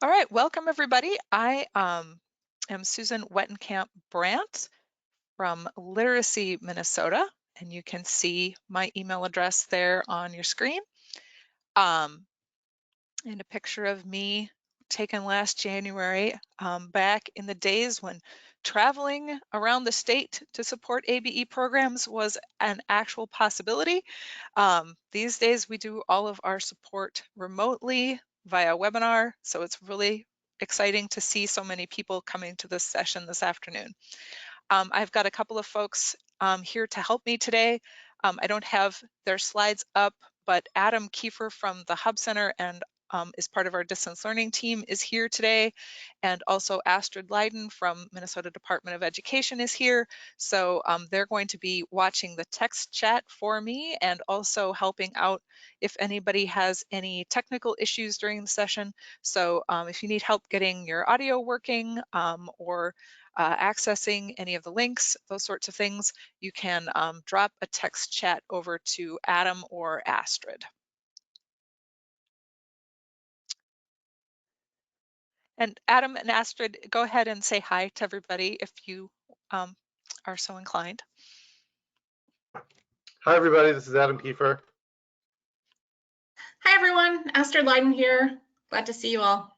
All right, welcome everybody. I am Susan Wettenkamp Brandt from Literacy, Minnesota, and you can see my email address there on your screen. And a picture of me taken last January, back in the days when traveling around the state to support ABE programs was an actual possibility. These days we do all of our support remotely via webinar, so it's really exciting to see so many people coming to this session this afternoon. I've got a couple of folks here to help me today. I don't have their slides up, but Adam Kiefer from the Hub Center and is part of our distance learning team is here today. And also Astrid Leiden from Minnesota Department of Education is here. So they're going to be watching the text chat for me and also helping out if anybody has any technical issues during the session. So if you need help getting your audio working or accessing any of the links, those sorts of things, you can drop a text chat over to Adam or Astrid. And Adam and Astrid, go ahead and say hi to everybody if you are so inclined. Hi everybody, this is Adam Kiefer. Hi everyone, Astrid Leiden here. Glad to see you all.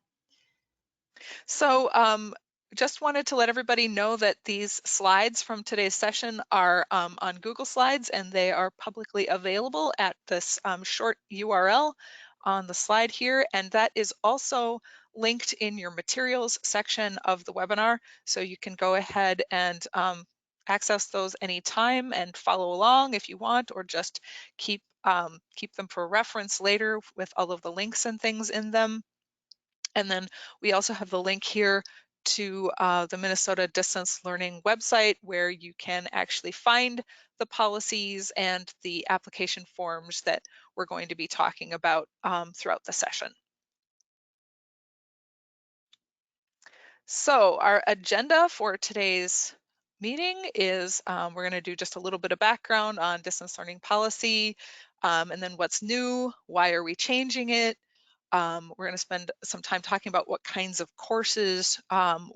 So just wanted to let everybody know that these slides from today's session are on Google Slides, and they are publicly available at this short URL on the slide here, and that is also linked in your materials section of the webinar, so you can go ahead and access those anytime and follow along if you want, or just keep them for reference later with all of the links and things in them. And then we also have the link here to the Minnesota Distance Learning website, where you can actually find the policies and the application forms that we're going to be talking about throughout the session. So our agenda for today's meeting is we're going to do just a little bit of background on distance learning policy, and then what's new, why are we changing it. We're going to spend some time talking about what kinds of courses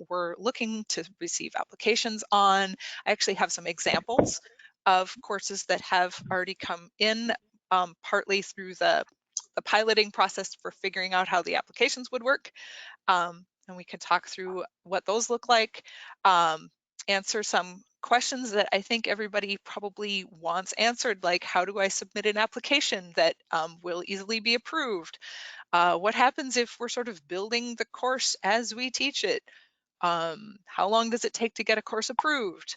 we're looking to receive applications on. I actually have some examples of courses that have already come in, partly through the piloting process for figuring out how the applications would work. And we can talk through what those look like, answer some questions that I think everybody probably wants answered, like how do I submit an application that will easily be approved? What happens if we're sort of building the course as we teach it? How long does it take to get a course approved?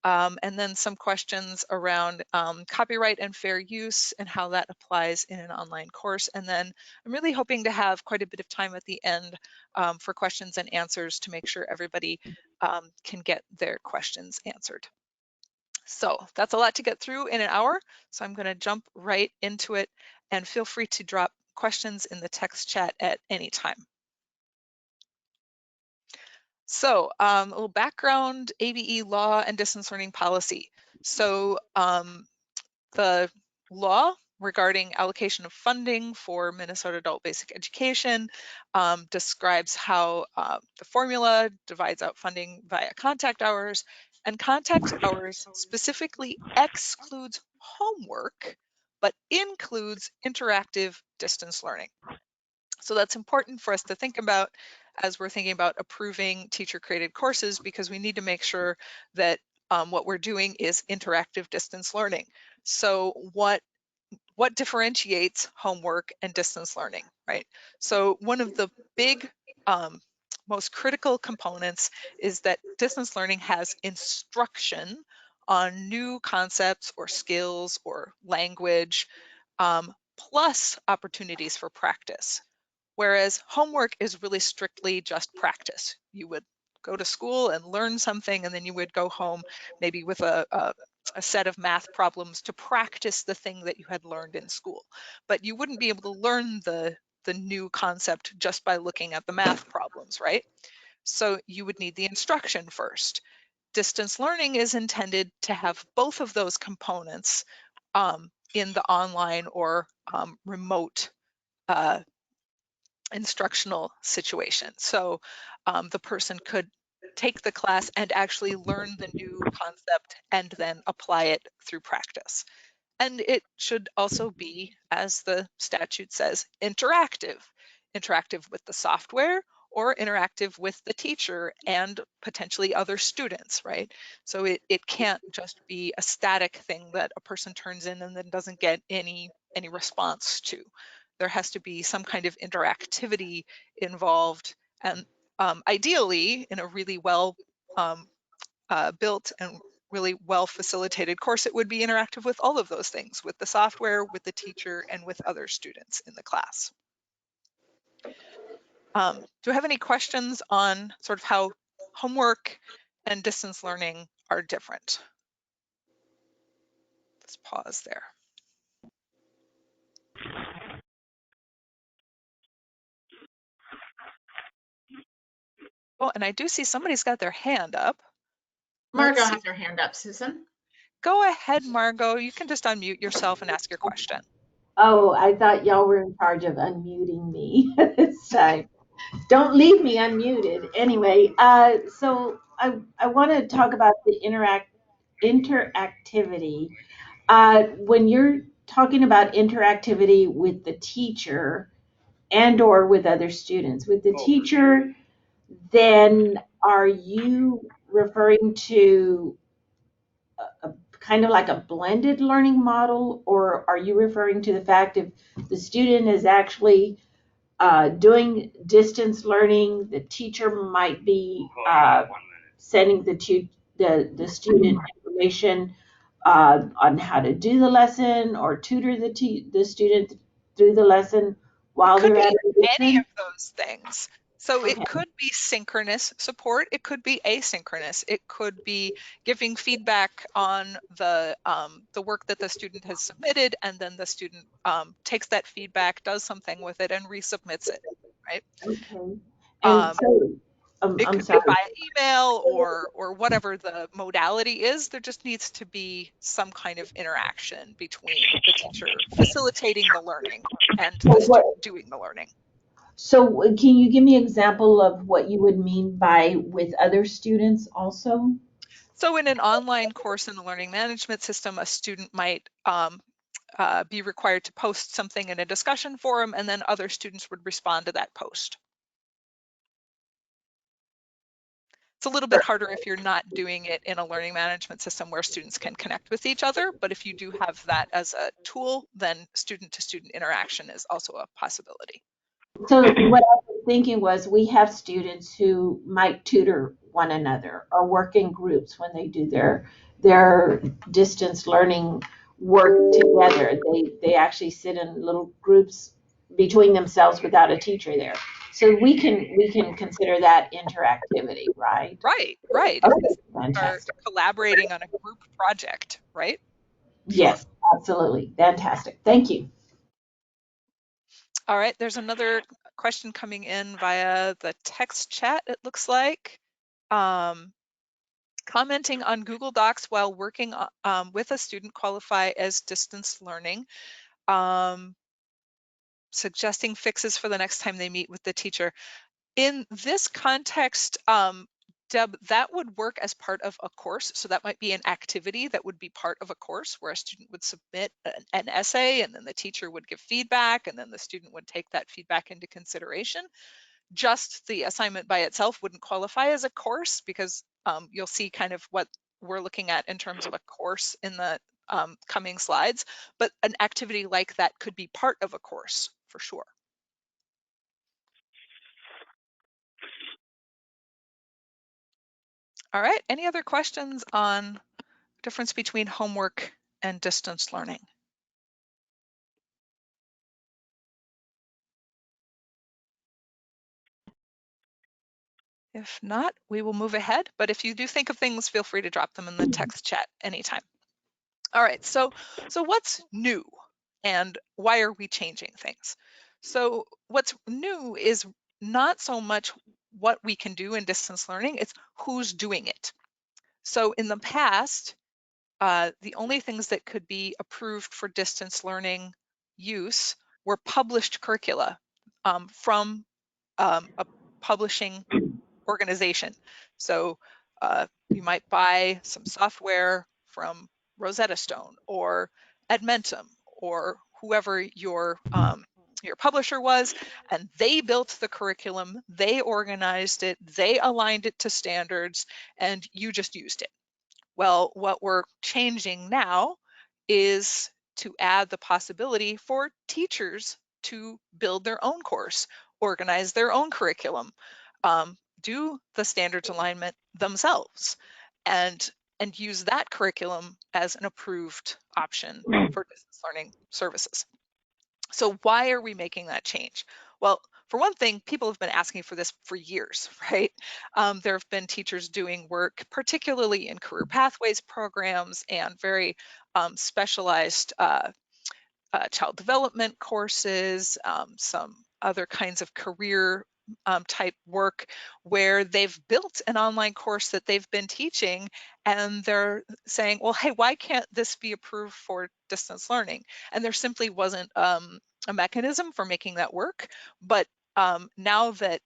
And then some questions around copyright and fair use and how that applies in an online course. And then I'm really hoping to have quite a bit of time at the end for questions and answers to make sure everybody can get their questions answered. So that's a lot to get through in an hour. So I'm going to jump right into it, and feel free to drop questions in the text chat at any time. So a little background, ABE law and distance learning policy. So the law regarding allocation of funding for Minnesota adult basic education describes how the formula divides out funding via contact hours, and contact hours specifically excludes homework, but includes interactive distance learning. So that's important for us to think about as we're thinking about approving teacher-created courses, because we need to make sure that what we're doing is interactive distance learning. So what differentiates homework and distance learning, right? So one of the big, most critical components is that distance learning has instruction on new concepts or skills or language, plus opportunities for practice. Whereas homework is really strictly just practice. You would go to school and learn something, and then you would go home maybe with a set of math problems to practice the thing that you had learned in school. But you wouldn't be able to learn the new concept just by looking at the math problems, right? So you would need the instruction first. Distance learning is intended to have both of those components in the online or remote instructional situation. So the person could take the class and actually learn the new concept and then apply it through practice. And it should also be, as the statute says, interactive with the software or interactive with the teacher and potentially other students, right? So it can't just be a static thing that a person turns in and then doesn't get any response to. There has to be some kind of interactivity involved, and ideally in a really well built and really well facilitated course, it would be interactive with all of those things, with the software, with the teacher, and with other students in the class. Do you have any questions on sort of how homework and distance learning are different? Let's pause there. Oh, and I do see somebody's got their hand up. Margot has her hand up, Susan. Go ahead, Margot. You can just unmute yourself and ask your question. Oh, I thought y'all were in charge of unmuting me this time. Don't leave me unmuted. Anyway, so I want to talk about the interactivity. When you're talking about interactivity with the teacher and or with other students, with the teacher, then are you referring to a kind of like a blended learning model, or are you referring to the fact if the student is actually doing distance learning, the teacher might be sending the student information on how to do the lesson or tutor the student through the lesson while Could they're at be a any of distance? those things. So Okay. it could be synchronous support. It could be asynchronous. It could be giving feedback on the work that the student has submitted, and then the student takes that feedback, does something with it, and resubmits it, right? Okay. And Um, so, it I'm could be sorry. via email or whatever the modality is. There just needs to be some kind of interaction between the teacher facilitating the learning and the What, student doing the learning. so can you give me an example of what you would mean by with other students also? So in an online course in the learning management system, a student might be required to post something in a discussion forum, and then other students would respond to that post. It's a little bit harder if you're not doing it in a learning management system where students can connect with each other, but if you do have that as a tool, then student-to-student interaction is also a possibility. So what I was thinking was we have students who might tutor one another or work in groups when they do their distance learning work together. They actually sit in little groups between themselves without a teacher there. So we can consider that interactivity, right? Right. If Okay, the students are fantastic. collaborating on a group project, right? Sure. Yes, absolutely. Fantastic. Thank you. All right, there's another question coming in via the text chat, it looks like. Commenting on Google Docs while working with a student qualify as distance learning. Suggesting fixes for the next time they meet with the teacher. In this context, Deb, that would work as part of a course. So that might be an activity that would be part of a course where a student would submit an essay, and then the teacher would give feedback, and then the student would take that feedback into consideration. Just the assignment by itself wouldn't qualify as a course, because you'll see kind of what we're looking at in terms of a course in the coming slides, but an activity like that could be part of a course for sure. All right, any other questions on the difference between homework and distance learning? If not, we will move ahead, but if you do think of things, feel free to drop them in the text chat anytime. All right, so what's new and why are we changing things? So what's new is not so much what we can do in distance learning, it's who's doing it. So in the past, the only things that could be approved for distance learning use were published curricula. from a publishing organization. So you might buy some software from Rosetta Stone or Edmentum or whoever your publisher was, and they built the curriculum, they organized it, they aligned it to standards, and you just used it. Well, what we're changing now is to add the possibility for teachers to build their own course, organize their own curriculum, do the standards alignment themselves, and use that curriculum as an approved option for distance learning services. So why are we making that change? Well, for one thing, people have been asking for this for years, right? There have been teachers doing work, particularly in career pathways programs and very specialized child development courses, some other kinds of career type work where they've built an online course that they've been teaching, and they're saying, well, hey, why can't this be approved for distance learning? And there simply wasn't a mechanism for making that work. But now that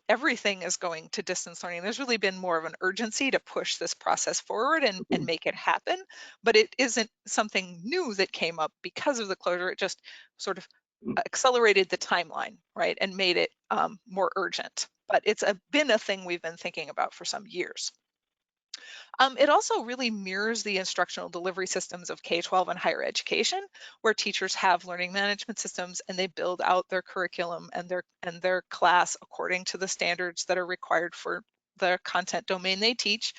everything is going to distance learning, there's really been more of an urgency to push this process forward and make it happen. But it isn't something new that came up because of the closure. It just sort of accelerated the timeline, right, and made it more urgent. But it's been a thing we've been thinking about for some years. It also really mirrors the instructional delivery systems of K-12 and higher education, where teachers have learning management systems and they build out their curriculum and their class according to the standards that are required for the content domain they teach.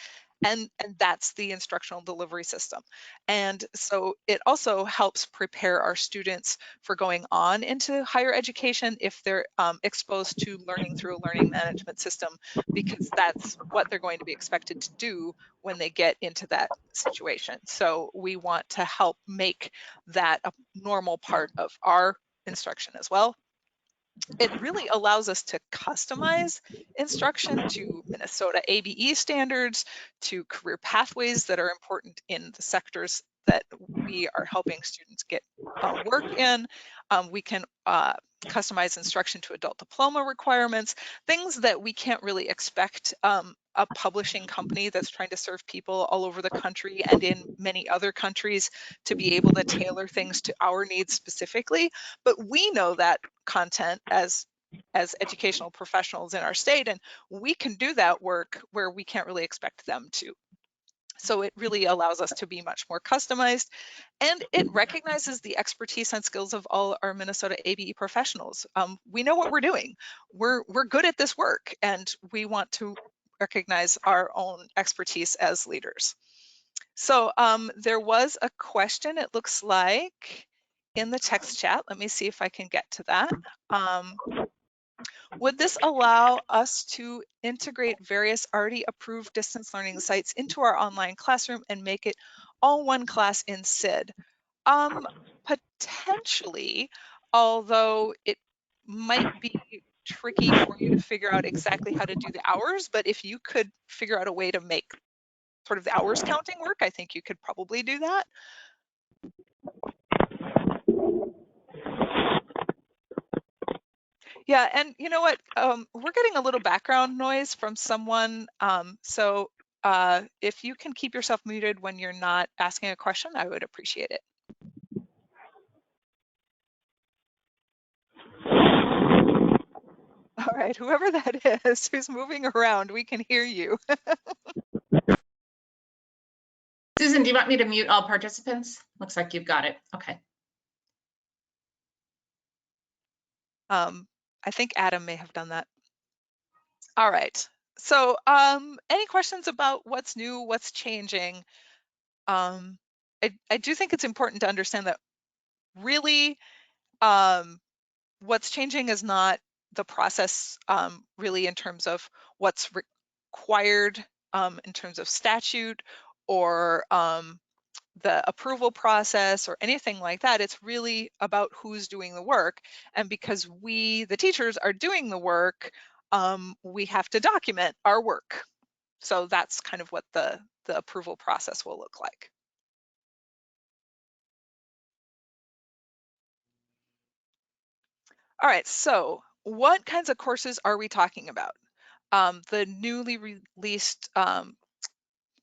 And that's the instructional delivery system. And so it also helps prepare our students for going on into higher education if they're exposed to learning through a learning management system, because that's what they're going to be expected to do when they get into that situation. So we want to help make that a normal part of our instruction as well. It really allows us to customize instruction to Minnesota ABE standards, to career pathways that are important in the sectors that we are helping students get work in. We can customize instruction to adult diploma requirements, things that we can't really expect a publishing company that's trying to serve people all over the country and in many other countries to be able to tailor things to our needs specifically. But we know that content as educational professionals in our state, and we can do that work where we can't really expect them to. So it really allows us to be much more customized, and it recognizes the expertise and skills of all our Minnesota ABE professionals. We know what we're doing. We're good at this work, and we want to recognize our own expertise as leaders. So there was a question, it looks like, in the text chat. Let me see if I can get to that. Would this allow us to integrate various already approved distance learning sites into our online classroom and make it all one class in SID? Potentially, although it might be tricky for you to figure out exactly how to do the hours, but if you could figure out a way to make sort of the hours counting work, I think you could probably do that. Yeah, and you know what? We're getting a little background noise from someone. So if you can keep yourself muted when you're not asking a question, I would appreciate it. All right, whoever that is who's moving around, we can hear you. Susan, do you want me to mute all participants? Looks like you've got it. Okay. I think Adam may have done that. All right. So any questions about what's new, what's changing? I do think it's important to understand that really what's changing is not the process really in terms of what's required in terms of statute or the approval process or anything like that. It's really about who's doing the work. And because we, the teachers, are doing the work, we have to document our work. So that's kind of what the approval process will look like. All right, so what kinds of courses are we talking about? The newly released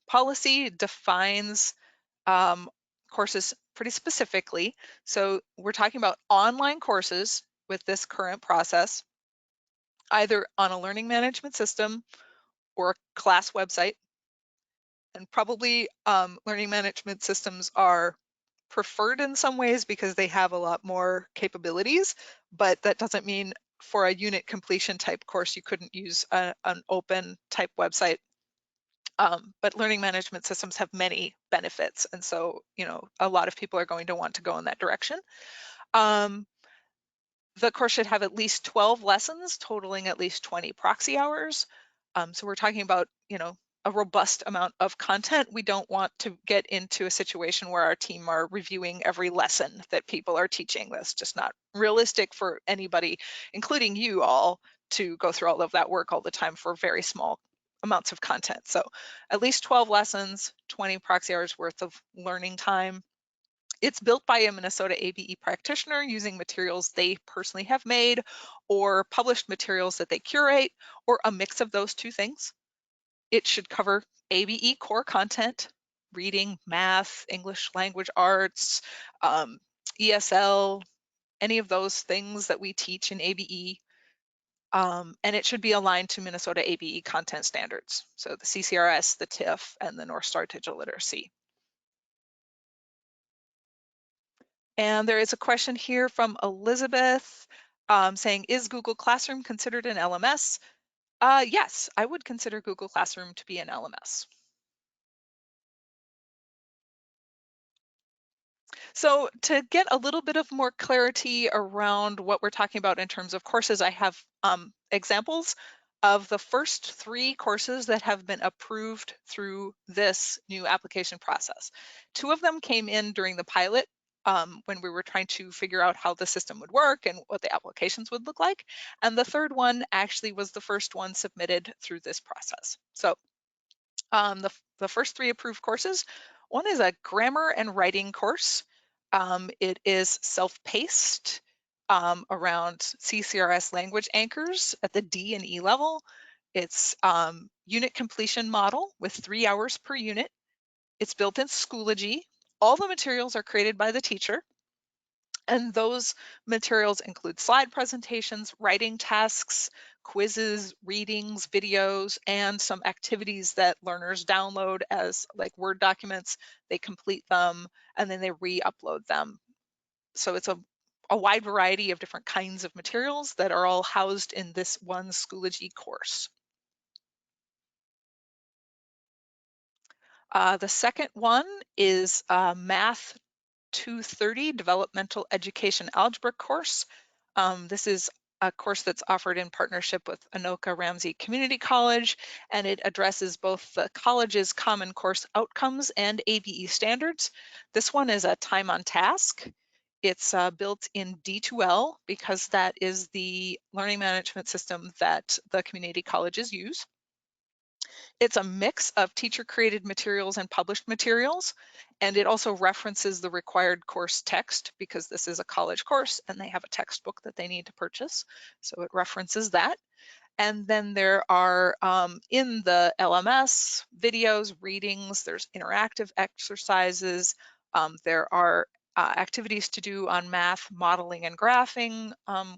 policy defines courses pretty specifically. So we're talking about online courses with this current process, either on a learning management system or a class website. And probably learning management systems are preferred in some ways because they have a lot more capabilities, but that doesn't mean for a unit completion type course you couldn't use an open type website. But learning management systems have many benefits, and so a lot of people are going to want to go in that direction. The course should have at least 12 lessons totaling at least 20 proxy hours. So we're talking about a robust amount of content. We don't want to get into a situation where our team are reviewing every lesson that people are teaching. That's just not realistic for anybody, including you all, to go through all of that work all the time for very small amounts of content. So at least 12 lessons, 20 proxy hours worth of learning time. It's built by a Minnesota ABE practitioner using materials they personally have made or published materials that they curate, or a mix of those two things. It should cover ABE core content, reading, math, English language arts, ESL, any of those things that we teach in ABE. And it should be aligned to Minnesota ABE content standards. So the CCRS, the TIF, and the North Star Digital Literacy. And there is a question here from Elizabeth saying, is Google Classroom considered an LMS? Yes, I would consider Google Classroom to be an LMS. So to get a little bit of more clarity around what we're talking about in terms of courses, I have examples of the first 3 courses that have been approved through this new application process. 2 of them came in during the pilot when we were trying to figure out how the system would work and what the applications would look like. And the 3rd one actually was the first one submitted through this process. So the first 3 approved courses, one is a grammar and writing course. It is self-paced around CCRS language anchors at the D and E level. It's unit completion model with 3 hours per unit. It's built in Schoology. All the materials are created by the teacher. And those materials include slide presentations, writing tasks, quizzes, readings, videos, and some activities that learners download as like Word documents. They complete them and then they re-upload them. So it's a wide variety of different kinds of materials that are all housed in this one Schoology course. The second one is Math 230 Developmental Education Algebra course. This is a course that's offered in partnership with Anoka Ramsey Community College, and it addresses both the college's common course outcomes and ABE standards. This one is a time on task. It's built in D2L because that is the learning management system that the community colleges use. It's a mix of teacher-created materials and published materials, and it also references the required course text because this is a college course and they have a textbook that they need to purchase, so it references that. And then there are, in the LMS, videos, readings, there's interactive exercises, there are activities to do on math, modeling, and graphing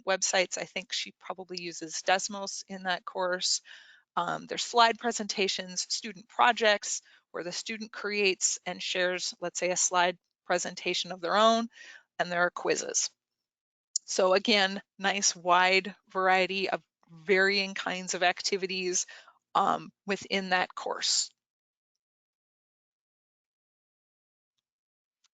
websites. I think she probably uses Desmos in that course. There's slide presentations, student projects, where the student creates and shares, let's say, a slide presentation of their own, and there are quizzes. So again, nice wide variety of varying kinds of activities within that course.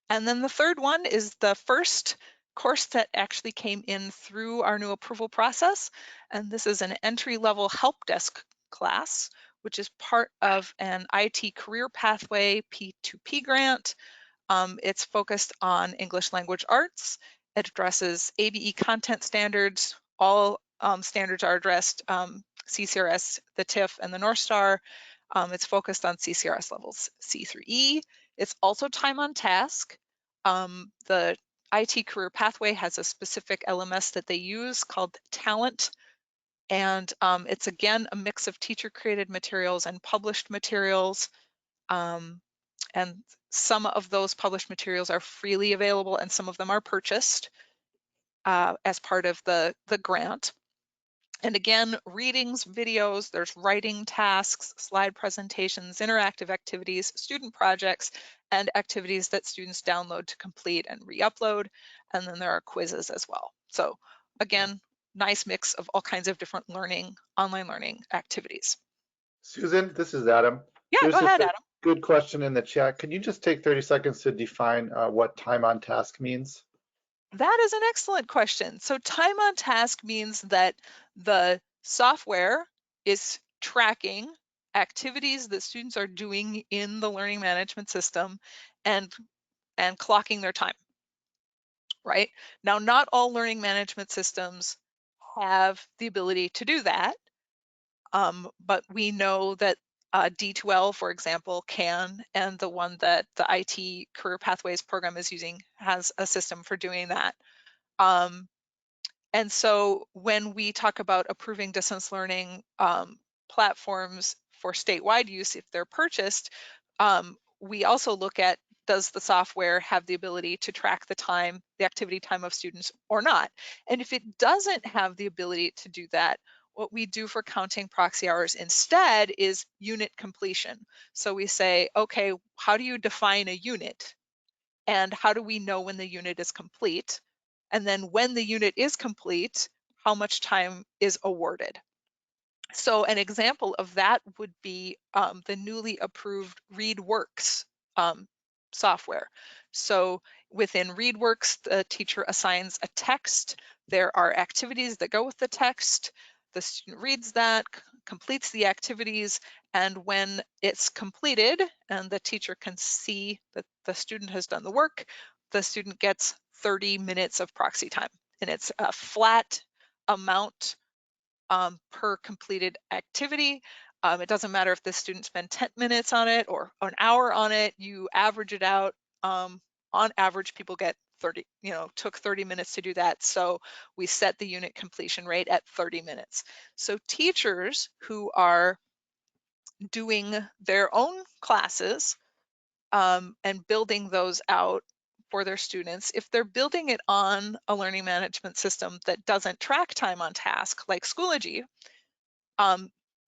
And then the third one is the first course that actually came in through our new approval process. And this is an entry-level help desk class, which is part of an IT career pathway P2P grant. It's focused on English language arts. It addresses ABE content standards. All standards are addressed, CCRS, the TIF, and the North Star. It's focused on CCRS levels C through E. It's also time on task. The IT career pathway has a specific LMS that they use called Talent And it's again a mix of teacher-created materials and published materials. And some of those published materials are freely available and some of them are purchased as part of the grant. And again, readings, videos, there's writing tasks, slide presentations, interactive activities, student projects, and activities that students download to complete and re-upload. And then there are quizzes as well. So again, nice mix of all kinds of different learning, online learning activities. Susan, this is Adam. Yeah, There's go just ahead, a Adam. good question in the chat. Can you just take 30 seconds to define what time on task means? That is an excellent question. So time on task means that the software is tracking activities that students are doing in the learning management system and clocking their time, right? Now, not all learning management systems have the ability to do that, but we know that D2L, for example, can, and the one that the IT Career Pathways program is using has a system for doing that. And so when we talk about approving distance learning platforms for statewide use, if they're purchased, we also look at, does the software have the ability to track the time, the activity time of students or not? And if it doesn't have the ability to do that, what we do for counting proxy hours instead is unit completion. So we say, okay, how do you define a unit? And how do we know when the unit is complete? And then when the unit is complete, how much time is awarded? So an example of that would be the newly approved ReadWorks software. So within ReadWorks, the teacher assigns a text. There are activities that go with the text. The student reads that, completes the activities, and when it's completed and the teacher can see that the student has done the work, the student gets 30 minutes of proxy time. And it's a flat amount per completed activity. It doesn't matter if the student spent 10 minutes on it or an hour on it, you average it out. On average, people get 30, took 30 minutes to do that. So we set the unit completion rate at 30 minutes. So teachers who are doing their own classes and building those out for their students, if they're building it on a learning management system that doesn't track time on task like Schoology,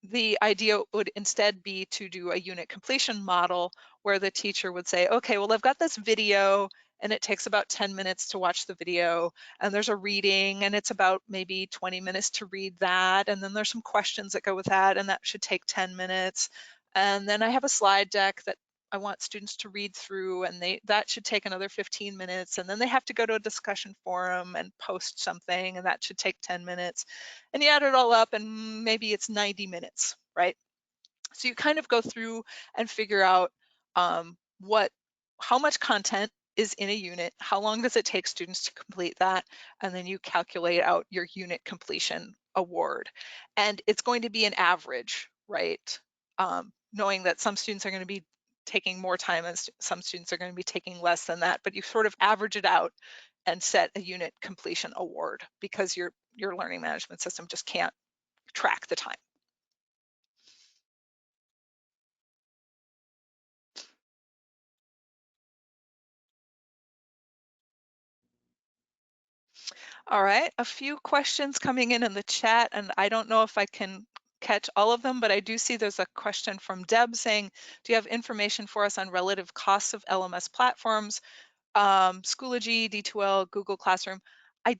the idea would instead be to do a unit completion model where the teacher would say, okay, well, I've got this video and it takes about 10 minutes to watch the video, and there's a reading and it's about maybe 20 minutes to read that, and then there's some questions that go with that and that should take 10 minutes. And then I have a slide deck that I want students to read through, and that should take another 15 minutes, and then they have to go to a discussion forum and post something, and that should take 10 minutes. And you add it all up and maybe it's 90 minutes, right? So you kind of go through and figure out how much content is in a unit, how long does it take students to complete that, and then you calculate out your unit completion award. And it's going to be an average, right? Knowing that some students are going to be taking more time and some students are going to be taking less than that, but you sort of average it out and set a unit completion award because your learning management system just can't track the time. All right, a few questions coming in the chat, and I don't know if I can catch all of them, but I do see there's a question from Deb saying, do you have information for us on relative costs of LMS platforms, Schoology, D2L, Google Classroom? I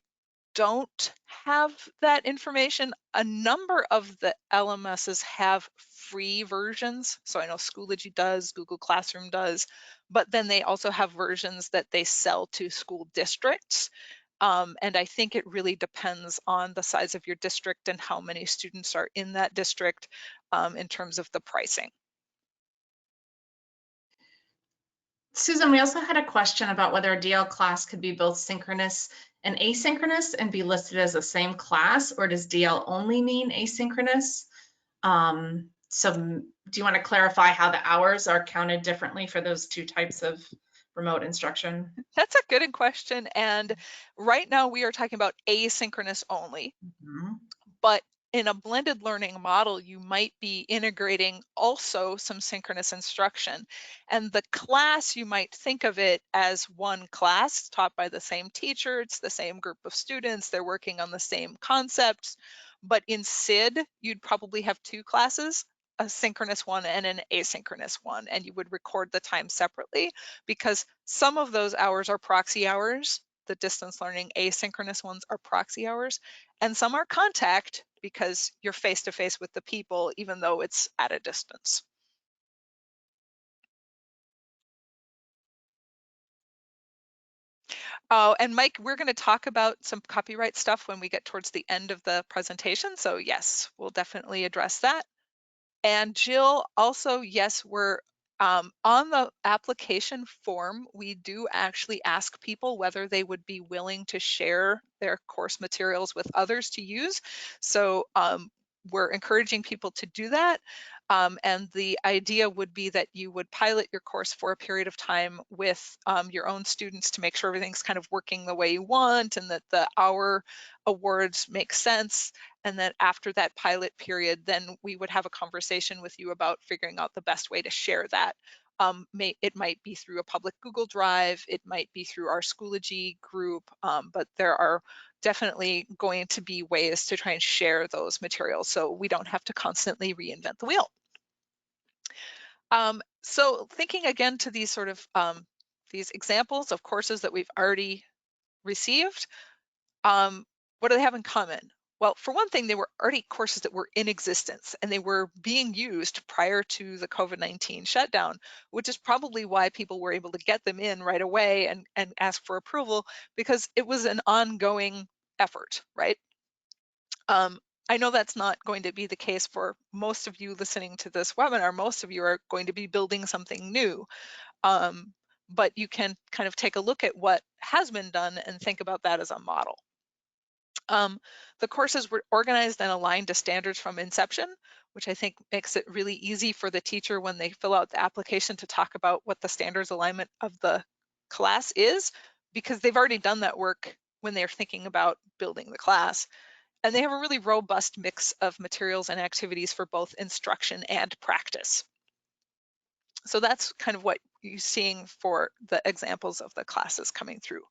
don't have that information. A number of the LMSs have free versions. So I know Schoology does, Google Classroom does, but then they also have versions that they sell to school districts. And I think it really depends on the size of your district and how many students are in that district in terms of the pricing. Susan, we also had a question about whether a DL class could be both synchronous and asynchronous and be listed as the same class, or does DL only mean asynchronous? So do you want to clarify how the hours are counted differently for those two types of remote instruction? That's a good question. And right now we are talking about asynchronous only, but in a blended learning model, you might be integrating also some synchronous instruction. And the class, you might think of it as one class taught by the same teacher. It's the same group of students. They're working on the same concepts. But in SID, you'd probably have two classes, a synchronous one and an asynchronous one, and you would record the time separately because some of those hours are proxy hours. The distance learning asynchronous ones are proxy hours, and some are contact because you're face to face with the people, even though it's at a distance. Oh, and Mike, we're going to talk about some copyright stuff when we get towards the end of the presentation. So yes, we'll definitely address that. And Jill, also, yes, we're on the application form, we do actually ask people whether they would be willing to share their course materials with others to use. So we're encouraging people to do that. And the idea would be that you would pilot your course for a period of time with your own students to make sure everything's kind of working the way you want and that the hour awards make sense. And then after that pilot period, then we would have a conversation with you about figuring out the best way to share that. It might be through a public Google Drive, it might be through our Schoology group, but there are definitely going to be ways to try and share those materials so we don't have to constantly reinvent the wheel. So thinking again to these sort of these examples of courses that we've already received, what do they have in common? Well, for one thing, they were already courses that were in existence and they were being used prior to the COVID-19 shutdown, which is probably why people were able to get them in right away and ask for approval, because it was an ongoing effort, right? I know that's not going to be the case for most of you listening to this webinar. Most of you are going to be building something new. But you can kind of take a look at what has been done and think about that as a model. The courses were organized and aligned to standards from inception, which I think makes it really easy for the teacher when they fill out the application to talk about what the standards alignment of the class is, because they've already done that work when they're thinking about building the class. And they have a really robust mix of materials and activities for both instruction and practice. So that's kind of what you're seeing for the examples of the classes coming through.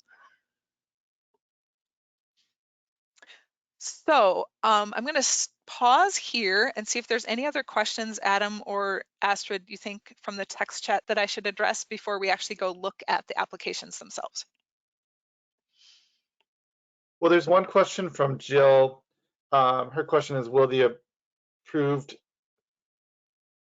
So I'm going to pause here and see if there's any other questions, Adam or Astrid, you think from the text chat that I should address before we actually go look at the applications themselves. Well, there's one question from Jill. Her question is, will the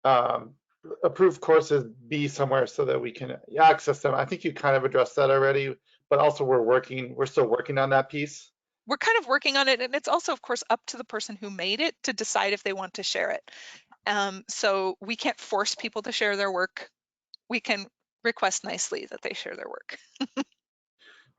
approved courses be somewhere so that we can access them? I think you kind of addressed that already, but also we're still working on that piece. We're kind of working on it, and it's also, of course, up to the person who made it to decide if they want to share it. So we can't force people to share their work. We can request nicely that they share their work.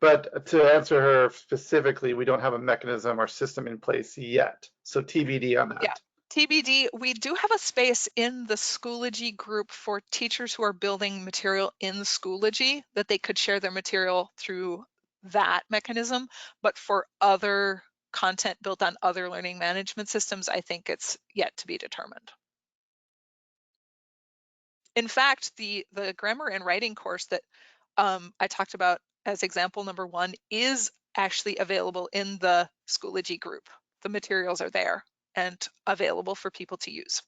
But to answer her specifically, we don't have a mechanism or system in place yet. So TBD on that. Yeah. TBD, we do have a space in the Schoology group for teachers who are building material in Schoology that they could share their material through that mechanism. But for other content built on other learning management systems, I think it's yet to be determined. In fact, the grammar and writing course that I talked about as example number 1 is actually available in the Schoology group. The materials are there and available for people to use.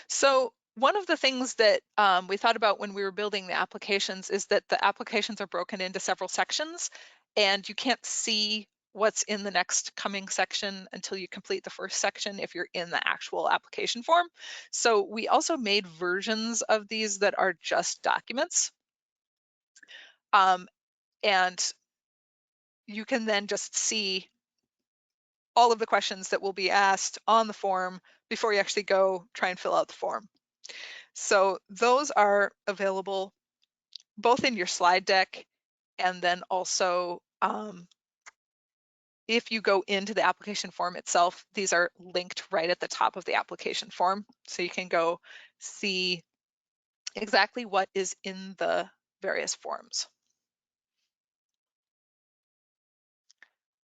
So one of the things that we thought about when we were building the applications is that the applications are broken into several sections and you can't see what's in the next coming section until you complete the first section if you're in the actual application form. So we also made versions of these that are just documents. And you can then just see all of the questions that will be asked on the form before you actually go try and fill out the form. So those are available both in your slide deck and then also if you go into the application form itself, these are linked right at the top of the application form. So you can go see exactly what is in the various forms.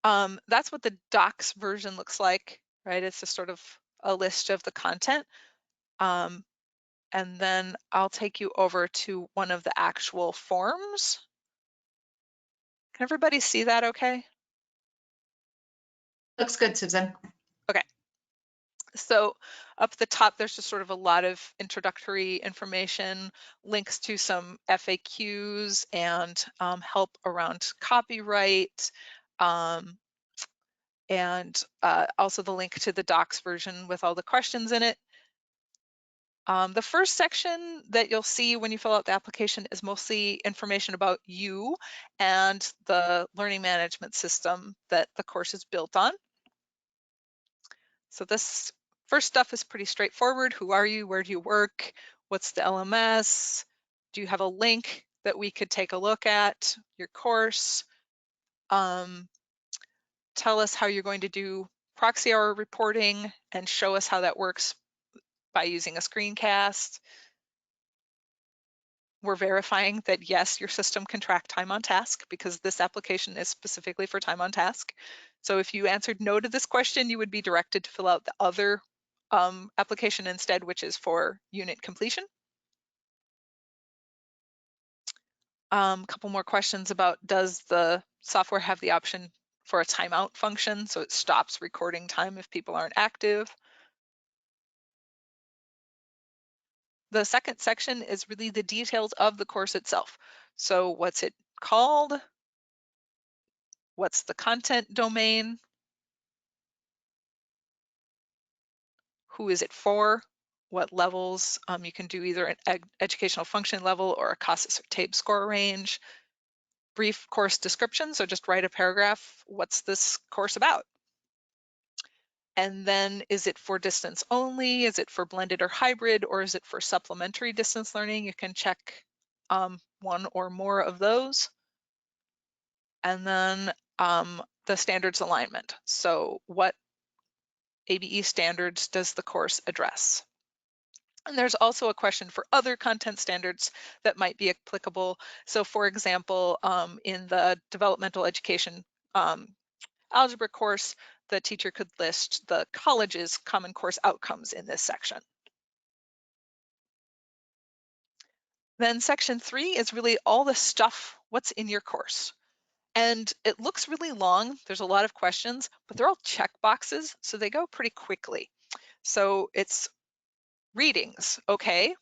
That's what the docs version looks like, right? It's just sort of a list of the content. And then I'll take you over to one of the actual forms. Can everybody see that okay? Looks good, Susan. Okay. So up the top, there's just sort of a lot of introductory information, links to some FAQs and help around copyright, and also the link to the docs version with all the questions in it. The first section that you'll see when you fill out the application is mostly information about you and the learning management system that the course is built on. So this first stuff is pretty straightforward. Who are you? Where do you work? What's the LMS? Do you have a link that we could take a look at your course? Tell us how you're going to do proxy hour reporting and show us how that works by using a screencast. We're verifying that yes, your system can track time on task because this application is specifically for time on task. So if you answered no to this question, you would be directed to fill out the other application instead, which is for unit completion. A couple more questions about, does the software have the option for a timeout function so it stops recording time if people aren't active? The second section is really the details of the course itself. So what's it called? What's the content domain? Who is it for? What levels? You can do either an educational function level or a CASAS or TABE score range. Brief course description, so just write a paragraph. What's this course about? And then is it for distance only? Is it for blended or hybrid? Or is it for supplementary distance learning? You can check one or more of those. And then the standards alignment. So what ABE standards does the course address? And there's also a question for other content standards that might be applicable. So for example, in the developmental education algebra course, the teacher could list the college's common course outcomes in this section. Then section 3 is really all the stuff, what's in your course. And it looks really long. There's a lot of questions, but they're all check boxes, so they go pretty quickly. So it's readings, okay.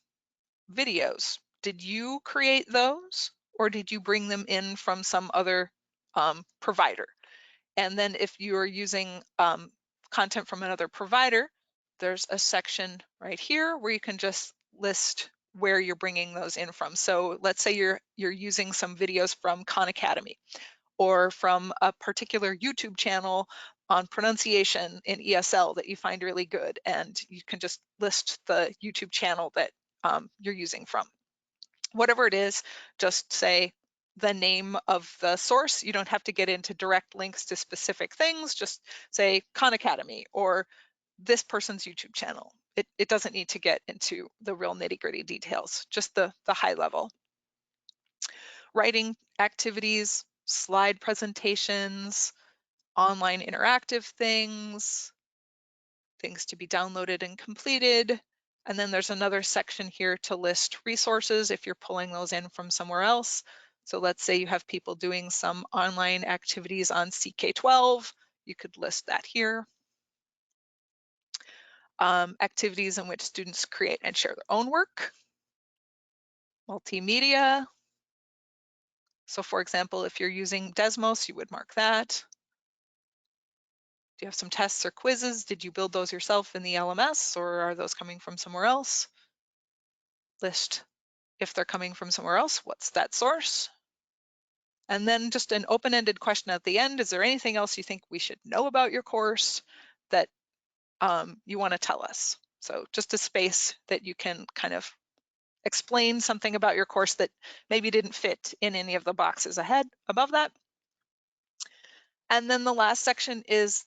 Videos, did you create those or did you bring them in from some other provider? And then if you're using content from another provider, there's a section right here where you can just list where you're bringing those in from. So let's say you're using some videos from Khan Academy or from a particular YouTube channel on pronunciation in ESL that you find really good, and you can just list the YouTube channel that you're using from. Whatever it is, just say the name of the source. You don't have to get into direct links to specific things, just say Khan Academy or this person's YouTube channel. It doesn't need to get into the real nitty-gritty details, just the high level. Writing activities, slide presentations, online interactive things, things to be downloaded and completed. And then there's another section here to list resources if you're pulling those in from somewhere else. So let's say you have people doing some online activities on CK12, you could list that here. Activities in which students create and share their own work. Multimedia. So for example, if you're using Desmos, you would mark that. Do you have some tests or quizzes? Did you build those yourself in the LMS or are those coming from somewhere else? List if they're coming from somewhere else, what's that source? And then just an open-ended question at the end. Is there anything else you think we should know about your course that you want to tell us? So just a space that you can kind of explain something about your course that maybe didn't fit in any of the boxes above that. And then the last section is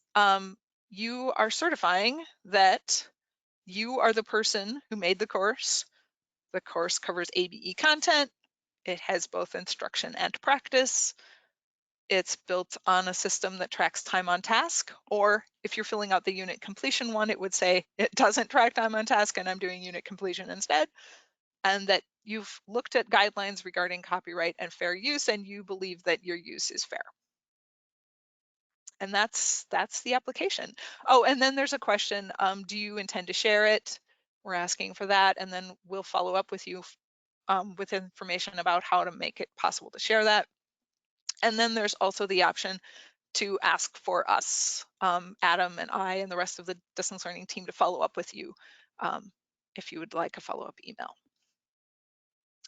you are certifying that you are the person who made the course, The course covers ABE content. It has both instruction and practice. It's built on a system that tracks time on task, or if you're filling out the unit completion one, it would say it doesn't track time on task and I'm doing unit completion instead. And that you've looked at guidelines regarding copyright and fair use and you believe that your use is fair. And that's the application. Oh, and then there's a question, do you intend to share it? We're asking for that, and then we'll follow up with you with information about how to make it possible to share that. And then there's also the option to ask for us, Adam and I and the rest of the distance learning team, to follow up with you if you would like a follow-up email.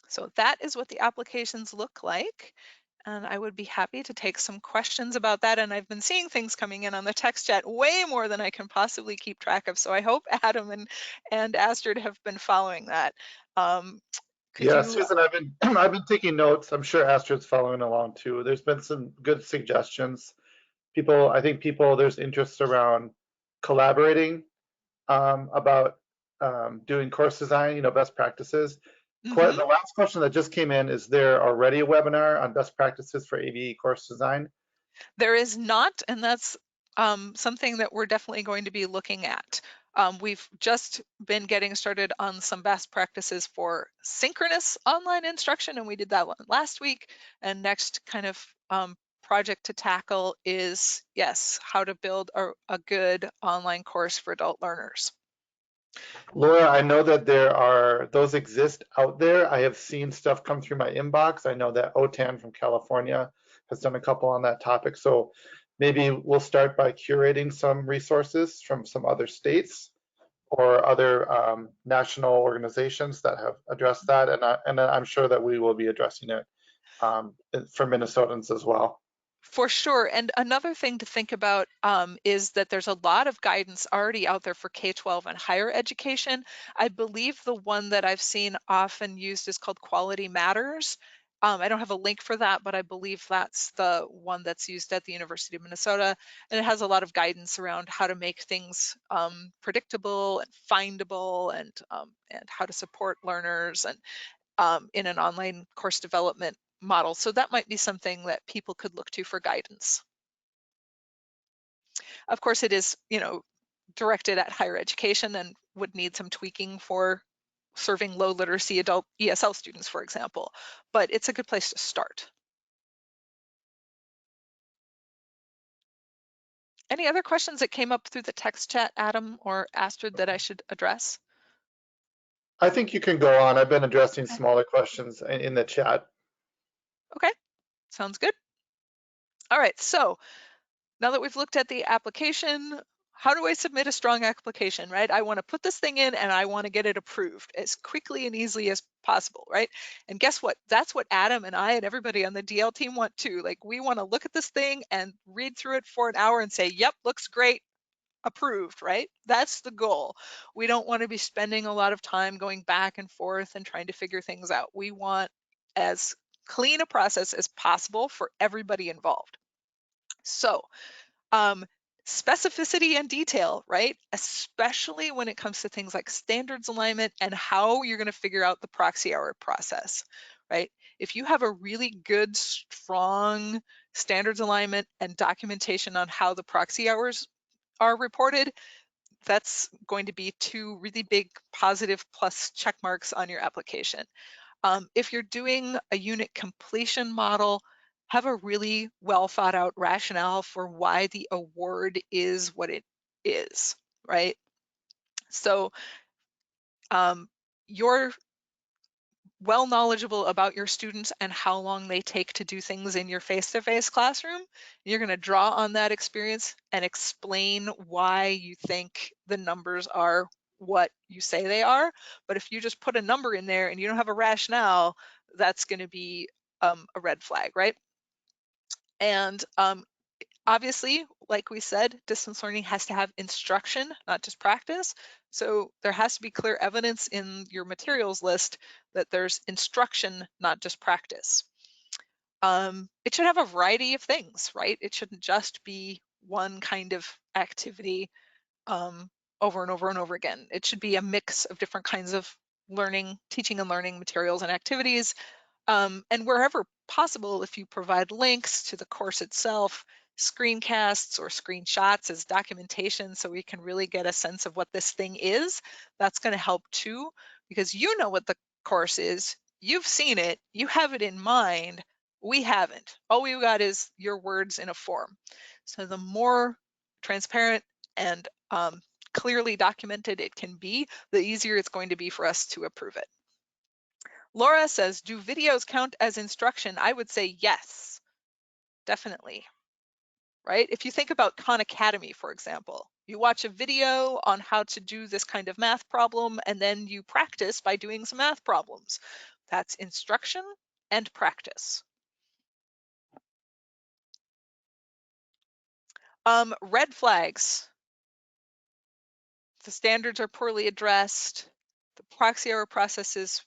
So that is what the applications look like. And I would be happy to take some questions about that. And I've been seeing things coming in on the text chat way more than I can possibly keep track of. So I hope Adam and Astrid have been following that. Yeah, Susan, I've been I've been taking notes. I'm sure Astrid's following along too. There's been some good suggestions. I think there's interest around collaborating about doing course design, best practices. Mm-hmm. The last question that just came in, is there already a webinar on best practices for ABE course design? There is not, and that's something that we're definitely going to be looking at. We've just been getting started on some best practices for synchronous online instruction, and we did that one last week. And next kind of project to tackle is, yes, how to build a good online course for adult learners. Laura, I know that those exist out there. I have seen stuff come through my inbox. I know that OTAN from California has done a couple on that topic. So maybe we'll start by curating some resources from some other states or other national organizations that have addressed that. And I'm sure that we will be addressing it for Minnesotans as well. For sure. And another thing to think about is that there's a lot of guidance already out there for K-12 and higher education. I believe the one that I've seen often used is called Quality Matters. I don't have a link for that, but I believe that's the one that's used at the University of Minnesota. And it has a lot of guidance around how to make things predictable and findable, and how to support learners and in an online course development model. So that might be something that people could look to for guidance. Of course, it is, directed at higher education and would need some tweaking for serving low literacy adult ESL students, for example, but it's a good place to start. Any other questions that came up through the text chat, Adam or Astrid, that I should address? I think you can go on. I've been addressing smaller questions in the chat. Okay, sounds good. All right, so now that we've looked at the application, how do I submit a strong application, right? I want to put this thing in and I want to get it approved as quickly and easily as possible, right? And guess what? That's what Adam and I and everybody on the DL team want too. Like, we want to look at this thing and read through it for an hour and say, yep, looks great, approved, right? That's the goal. We don't want to be spending a lot of time going back and forth and trying to figure things out. We want as clean a process as possible for everybody involved. So specificity and detail, right? Especially when it comes to things like standards alignment and how you're going to figure out the proxy hour process, right? If you have a really good, strong standards alignment and documentation on how the proxy hours are reported, that's going to be two really big positive plus check marks on your application. If you're doing a unit completion model, have a really well thought out rationale for why the award is what it is, right? So you're well knowledgeable about your students and how long they take to do things in your face-to-face classroom. You're going to draw on that experience and explain why you think the numbers are what you say they are. But if you just put a number in there and you don't have a rationale, that's going to be a red flag, right? And obviously, like we said, distance learning has to have instruction, not just practice. So there has to be clear evidence in your materials list that there's instruction, not just practice. It should have a variety of things, right? It shouldn't just be one kind of activity over and over and over again. It should be a mix of different kinds of teaching and learning materials and activities. And wherever possible, if you provide links to the course itself, screencasts or screenshots as documentation so we can really get a sense of what this thing is, that's going to help too, because you know what the course is, you've seen it, you have it in mind, we haven't. All we've got is your words in a form. So the more transparent and clearly documented it can be, the easier it's going to be for us to approve it. Laura says, do videos count as instruction? I would say yes, definitely, right? If you think about Khan Academy, for example, you watch a video on how to do this kind of math problem, and then you practice by doing some math problems. That's instruction and practice. Red flags. The standards are poorly addressed. The proxy error process is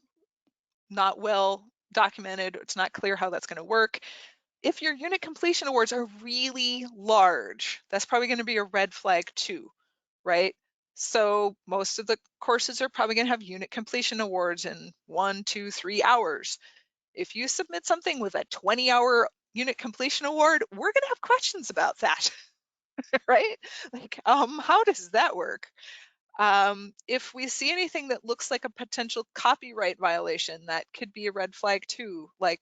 not well documented. It's not clear how that's going to work. If your unit completion awards are really large, that's probably going to be a red flag too, right? So most of the courses are probably going to have unit completion awards in 1, 2, 3 hours. If you submit something with a 20-hour unit completion award, we're going to have questions about that, right? Like, how does that work? If we see anything that looks like a potential copyright violation, that could be a red flag too, like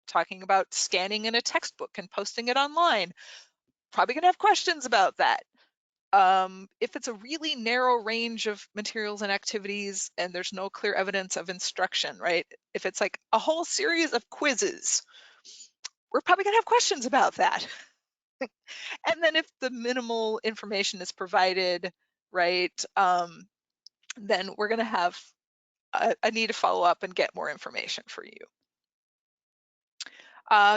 talking about scanning in a textbook and posting it online. Probably gonna have questions about that. If it's a really narrow range of materials and activities and there's no clear evidence of instruction, right? If it's like a whole series of quizzes, we're probably gonna have questions about that. And then if the minimal information is provided, right, then we're gonna have a need to follow up and get more information for you.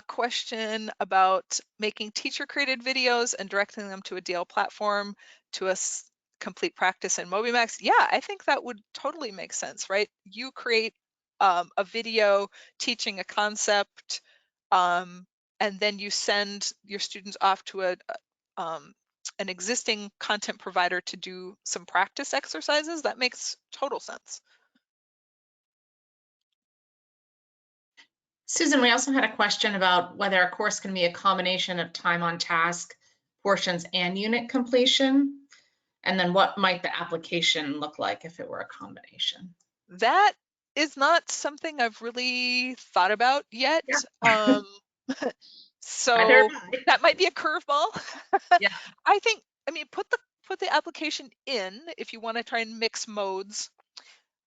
Question about making teacher-created videos and directing them to a DL platform to a complete practice in MobiMax. Yeah, I think that would totally make sense, right? You create a video teaching a concept, and then you send your students off to an existing content provider to do some practice exercises. That makes total sense. Susan, we also had a question about whether a course can be a combination of time on task portions and unit completion. And then what might the application look like if it were a combination? That is not something I've really thought about yet. Yeah. So that might be a curveball. Yeah. I mean, put the application in if you want to try and mix modes,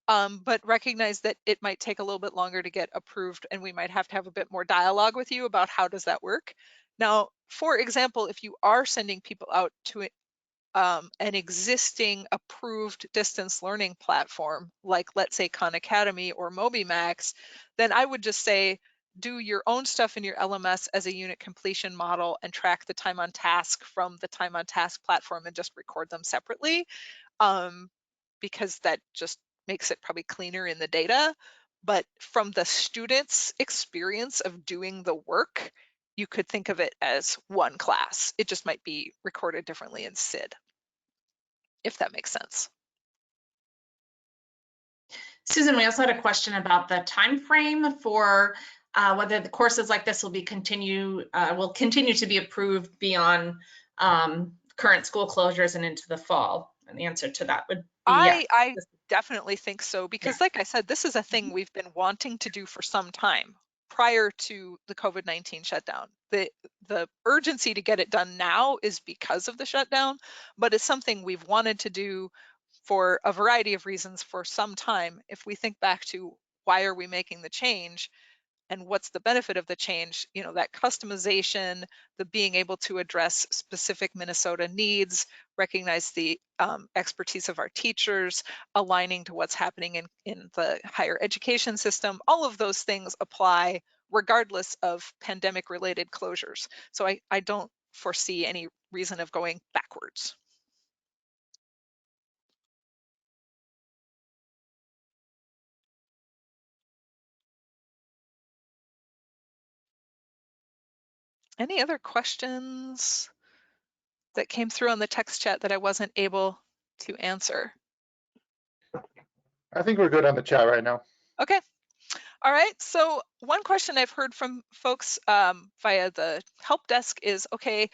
but recognize that it might take a little bit longer to get approved, and we might have to have a bit more dialogue with you about how does that work. Now, for example, if you are sending people out to an existing approved distance learning platform, like let's say Khan Academy or MobiMax, then I would just say, do your own stuff in your LMS as a unit completion model and track the time on task from the time on task platform and just record them separately, because that just makes it probably cleaner in the data. But from the student's experience of doing the work, you could think of it as one class. It just might be recorded differently in SID, if that makes sense. Susan, we also had a question about the time frame for whether the courses like this will continue to be approved beyond current school closures and into the fall. And the answer to that would be yes. I definitely think so, because like I said, this is a thing we've been wanting to do for some time prior to the COVID-19 shutdown. The urgency to get it done now is because of the shutdown, but it's something we've wanted to do for a variety of reasons for some time. If we think back to why are we making the change and what's the benefit of the change, you know, that customization, the being able to address specific Minnesota needs, recognize the expertise of our teachers, aligning to what's happening in the higher education system, all of those things apply regardless of pandemic related closures. So I don't foresee any reason of going backwards. Any other questions that came through on the text chat that I wasn't able to answer? I think we're good on the chat right now. Okay. All right. So one question I've heard from folks via the help desk is, okay,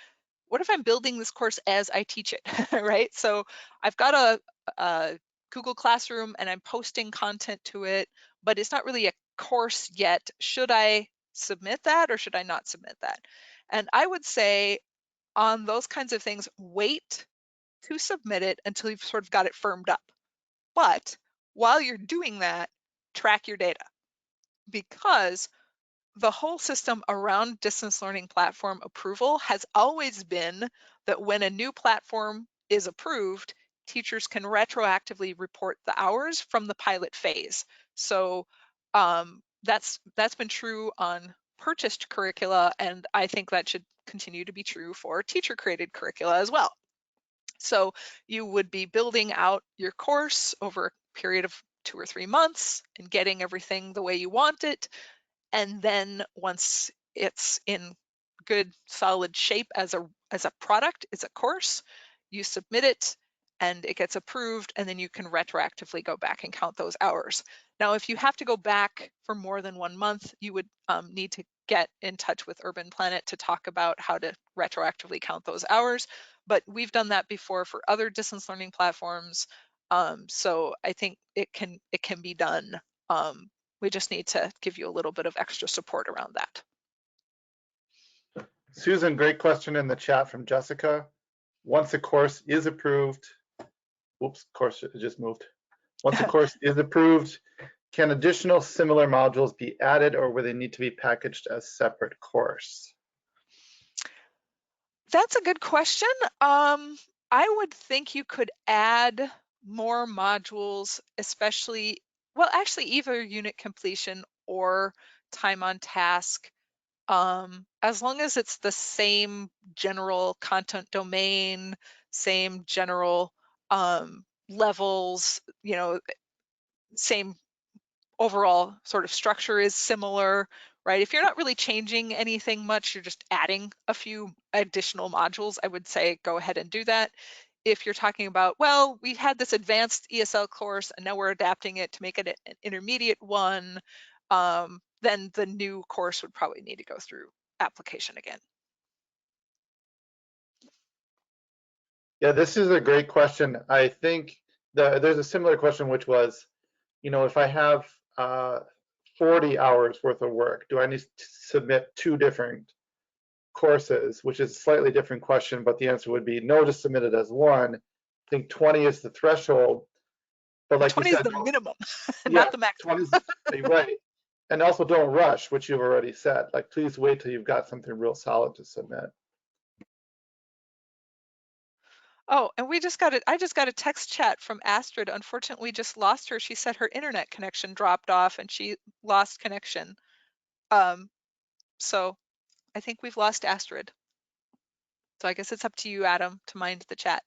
what if I'm building this course as I teach it, right? So I've got a Google Classroom and I'm posting content to it, but it's not really a course yet. Should I submit that or should I not submit that? And I would say on those kinds of things, wait to submit it until you've sort of got it firmed up. But while you're doing that, track your data, because the whole system around distance learning platform approval has always been that when a new platform is approved, teachers can retroactively report the hours from the pilot phase. So that's been true on purchased curricula, and I think that should continue to be true for teacher-created curricula as well. So you would be building out your course over a period of 2 or 3 months and getting everything the way you want it. And then once it's in good solid shape as a product, as a course, you submit it and it gets approved, and then you can retroactively go back and count those hours. Now, if you have to go back for more than 1 month, you would need to get in touch with Urban Planet to talk about how to retroactively count those hours. But we've done that before for other distance learning platforms. So I think it can be done. We just need to give you a little bit of extra support around that. Susan, great question in the chat from Jessica. Once a course is approved, whoops, course it just moved. Once a course is approved, can additional similar modules be added, or will they need to be packaged as separate course? That's a good question. I would think you could add more modules, especially, well, actually either unit completion or time on task, as long as it's the same general content domain, same general levels, you know, same overall sort of structure is similar, right? If you're not really changing anything much, you're just adding a few additional modules, I would say go ahead and do that. If you're talking about, well, we had this advanced ESL course and now we're adapting it to make it an intermediate one, then the new course would probably need to go through application again. Yeah, this is a great question. I think there's a similar question, which was, you know, if I have 40 hours worth of work, do I need to submit 2 different courses, which is a slightly different question, but the answer would be no, just submit it as one. I think 20 is the threshold, but like 20 you said, is the minimum, yeah, not the maximum. 20 is right. And also don't rush, which you've already said. Like, please wait till you've got something real solid to submit. Oh, and I just got a text chat from Astrid. Unfortunately, we just lost her. She said her internet connection dropped off and she lost connection. So I think we've lost Astrid. So I guess it's up to you, Adam, to mind the chat.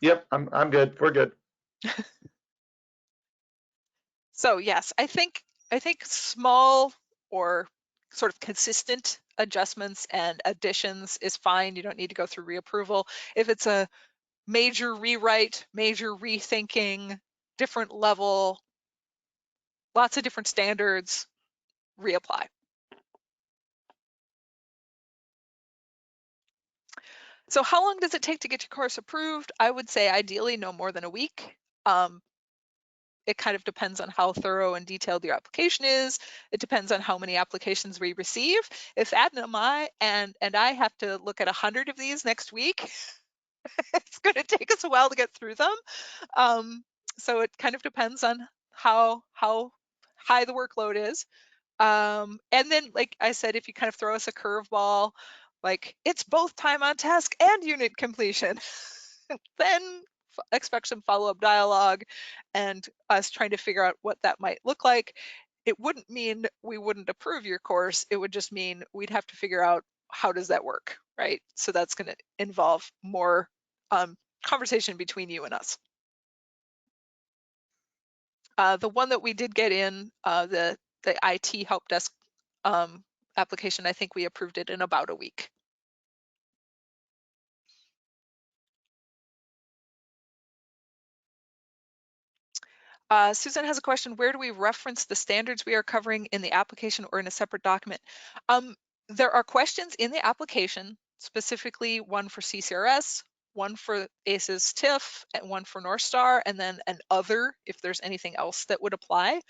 Yep, I'm good. We're good. So yes, I think small or sort of consistent adjustments and additions is fine. You don't need to go through reapproval. If it's a major rewrite, major rethinking, different level, lots of different standards, reapply. So how long does it take to get your course approved? I would say ideally no more than a week. It kind of depends on how thorough and detailed your application is. It depends on how many applications we receive. If Adam and I have to look at 100 of these next week, it's going to take us a while to get through them. So it kind of depends on how high the workload is. And then, like I said, if you kind of throw us a curveball, like it's both time on task and unit completion, then expect some follow-up dialogue and us trying to figure out what that might look like. It wouldn't mean we wouldn't approve your course. It would just mean we'd have to figure out how does that work, right? So that's going to involve more conversation between you and us. The one that we did get in, the IT help desk application, I think we approved it in about a week. Susan has a question. Where do we reference the standards we are covering in the application or in a separate document? There are questions in the application, specifically one for CCRS, one for ACES TIF, and one for North Star, and then an other if there's anything else that would apply.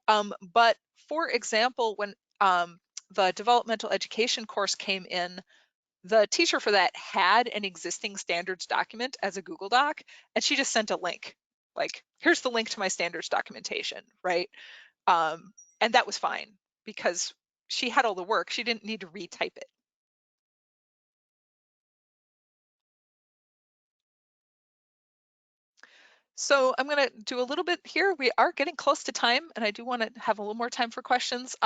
But for example, when the developmental education course came in, the teacher for that had an existing standards document as a Google Doc, and she just sent a link. Like, here's the link to my standards documentation, right? And that was fine because she had all the work. She didn't need to retype it. So I'm going to do a little bit here. We are getting close to time, and I do want to have a little more time for questions.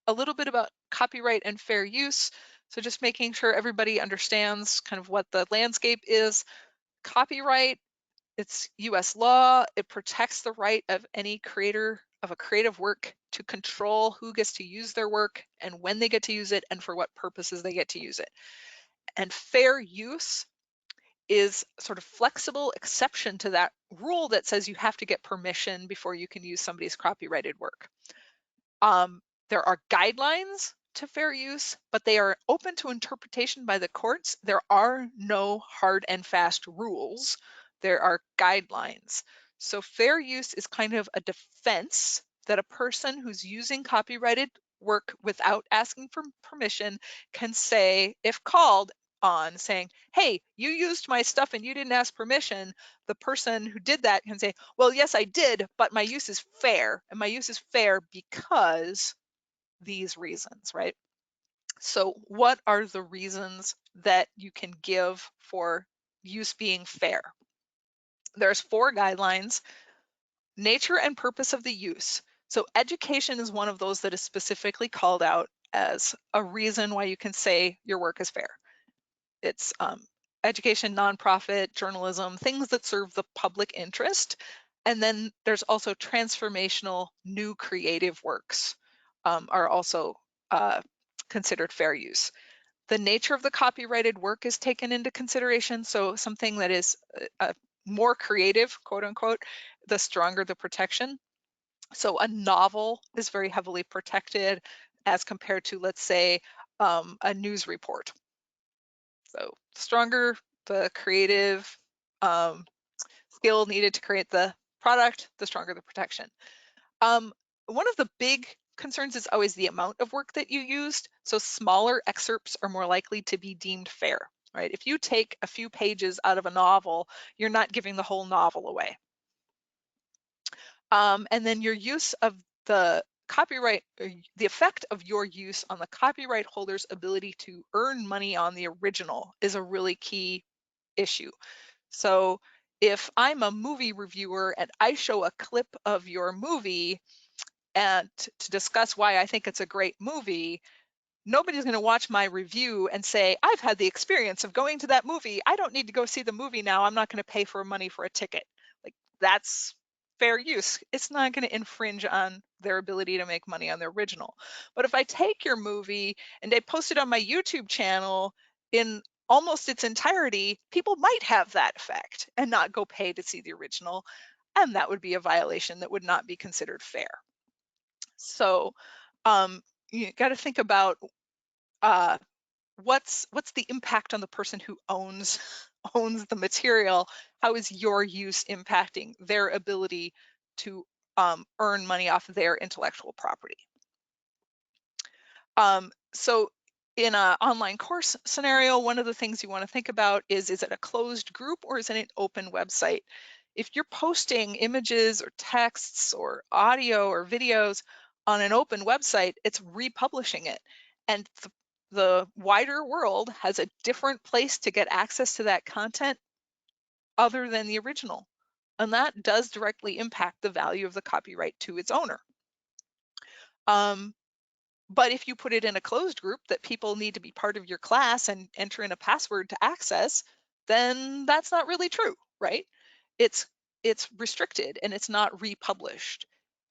A little bit about copyright and fair use. So just making sure everybody understands kind of what the landscape is. Copyright, it's US law. It protects the right of any creator of a creative work to control who gets to use their work and when they get to use it and for what purposes they get to use it. And fair use is sort of flexible exception to that rule that says you have to get permission before you can use somebody's copyrighted work. There are guidelines to fair use, but they are open to interpretation by the courts. There are no hard and fast rules. There are guidelines. So fair use is kind of a defense that a person who's using copyrighted work without asking for permission can say, if called on, saying, hey, you used my stuff and you didn't ask permission. The person who did that can say, well, yes, I did, but my use is fair. And my use is fair because these reasons, right? So what are the reasons that you can give for use being fair? There's 4 guidelines: nature and purpose of the use. So education is one of those that is specifically called out as a reason why you can say your work is fair. It's education, nonprofit, journalism, things that serve the public interest. And then there's also transformational new creative works are also considered fair use. The nature of the copyrighted work is taken into consideration. So something that is more creative, quote unquote, the stronger the protection. So a novel is very heavily protected as compared to, let's say, a news report. So stronger the creative skill needed to create the product, the stronger the protection. One of the big concerns is always the amount of work that you used. So smaller excerpts are more likely to be deemed fair, right? If you take a few pages out of a novel, you're not giving the whole novel away. And then your use of the copyright, the effect of your use on the copyright holder's ability to earn money on the original is a really key issue. So if I'm a movie reviewer and I show a clip of your movie and to discuss why I think it's a great movie, nobody's going to watch my review and say, I've had the experience of going to that movie. I don't need to go see the movie now. I'm not going to pay for money for a ticket. Like, that's fair use. It's not going to infringe on their ability to make money on the original. But if I take your movie and I post it on my YouTube channel in almost its entirety, people might have that effect and not go pay to see the original. And that would be a violation that would not be considered fair. So you got to think about what's the impact on the person who owns the material. How is your use impacting their ability to earn money off of their intellectual property? So in an online course scenario, one of the things you want to think about is it a closed group or is it an open website? If you're posting images or texts or audio or videos on an open website, it's republishing it. And the wider world has a different place to get access to that content other than the original. And that does directly impact the value of the copyright to its owner. But if you put it in a closed group that people need to be part of your class and enter in a password to access, then that's not really true, right? It's restricted and it's not republished.